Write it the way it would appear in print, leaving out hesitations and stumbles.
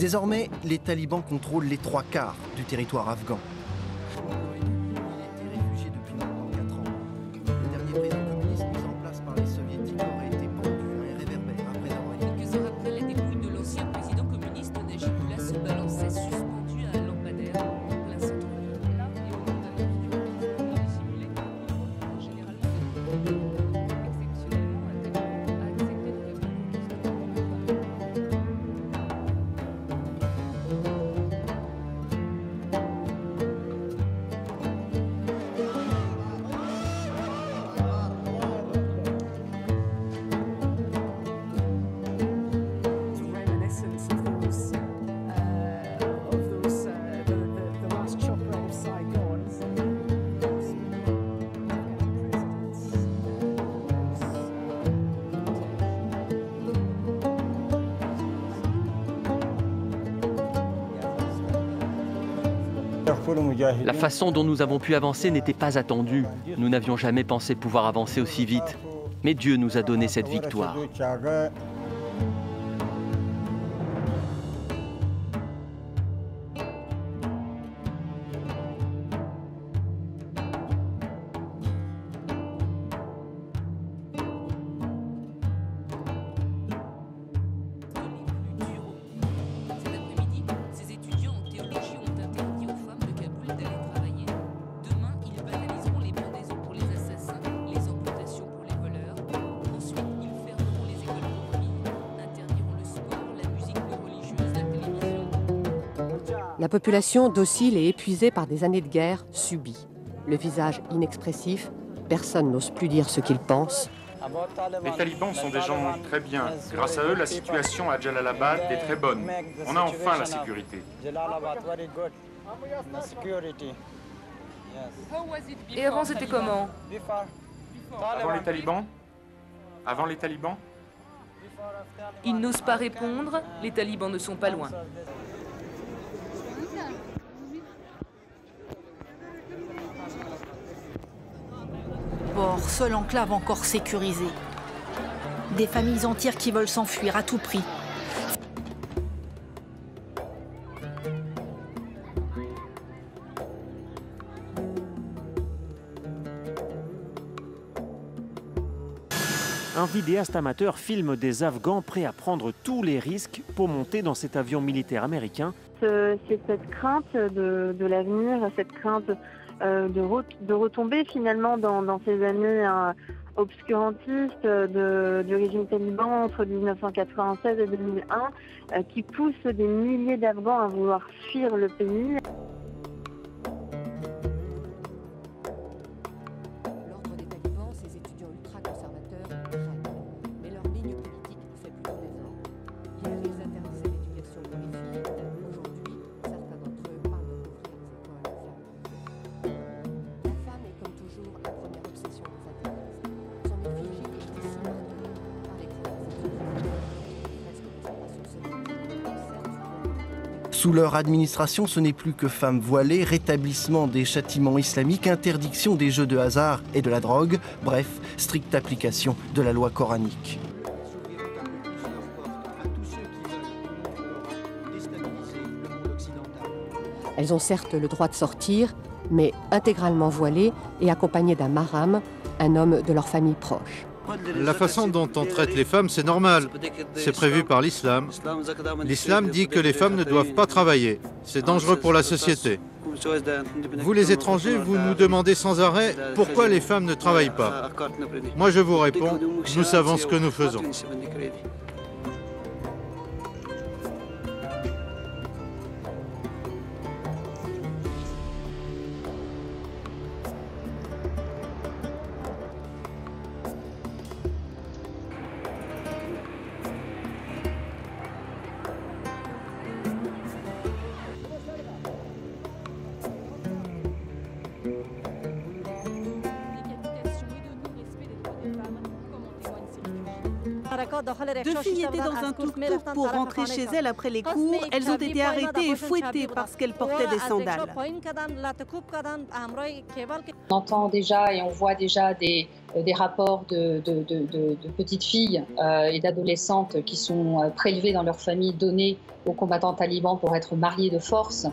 Désormais, les talibans contrôlent les 3/4 du territoire afghan. Il était réfugié depuis maintenant 4 ans. Le dernier président communiste mis en place par les soviétiques aurait été pendu à un réverbère après Noël. Quelques heures après la dépouille de l'ancien président communiste, Najibullah se balançait suspendu à un lampadaire en plein centre-ville. Là, et au nom d'un refus dissimulé, le général exceptionnellement a accepté de répondre aux questions. Reminiscence of those, the last chopper of Saigon. La façon dont nous avons pu avancer n'était pas attendue. Nous n'avions jamais pensé pouvoir avancer aussi vite. Mais Dieu nous a donné cette victoire. Cet après-midi, ces étudiants en théologie ont interdit aux femmes de Kaboul d'aller travailler. Demain, ils banaliseront les pendaisons pour les assassins, les amputations pour les voleurs. Ensuite, ils fermeront les écoles pour filles, interdiront le sport, la musique peu religieuse, la télévision. La population, docile et épuisée par des années de guerre, subit. Le visage inexpressif, personne n'ose plus dire ce qu'il pense. Les talibans sont des gens très bien. Grâce à eux, la situation à Jalalabad est très bonne. On a enfin la sécurité. Et avant, c'était comment? Avant les talibans? Avant les talibans? Ils n'osent pas répondre, les talibans ne sont pas loin. Bord, seule enclave encore sécurisée. Des familles entières qui veulent s'enfuir à tout prix. Un vidéaste amateur filme des Afghans prêts à prendre tous les risques pour monter dans cet avion militaire américain. C'est cette crainte de l'avenir, cette crainte de retomber finalement dans ces années obscurantistes du régime taliban entre 1996 et 2001 qui pousse des milliers d'Afghans à vouloir fuir le pays. L'ordre des talibans, ces étudiants ultra-conservateurs, craignent. Mais leur ligne politique fait plutôt des ordres. Hier, ils interdisaient l'éducation pour les filles. Aujourd'hui, certains d'entre eux parlent d'ouvrir les écoles fermées. La femme est comme toujours la première obsession des intégristes. Son effigie est ici martelée par les grandes études. Presque des opérations soviétiques observent. Sous leur administration, ce n'est plus que femmes voilées, rétablissement des châtiments islamiques, interdiction des jeux de hasard et de la drogue, bref, stricte application de la loi coranique. Elles ont certes le droit de sortir, mais intégralement voilées et accompagnées d'un mahram, un homme de leur famille proche. La façon dont on traite les femmes, c'est normal. C'est prévu par l'islam. L'islam dit que les femmes ne doivent pas travailler. C'est dangereux pour la société. Vous les étrangers, vous nous demandez sans arrêt pourquoi les femmes ne travaillent pas. Moi je vous réponds, nous savons ce que nous faisons. Deux filles étaient dans un tuk-tuk pour rentrer chez elles après les cours. Elles ont été arrêtées et fouettées parce qu'elles portaient des sandales. On entend déjà et on voit déjà des rapports de petites filles et d'adolescentes qui sont prélevées dans leur famille, données aux combattants talibans pour être mariées de force.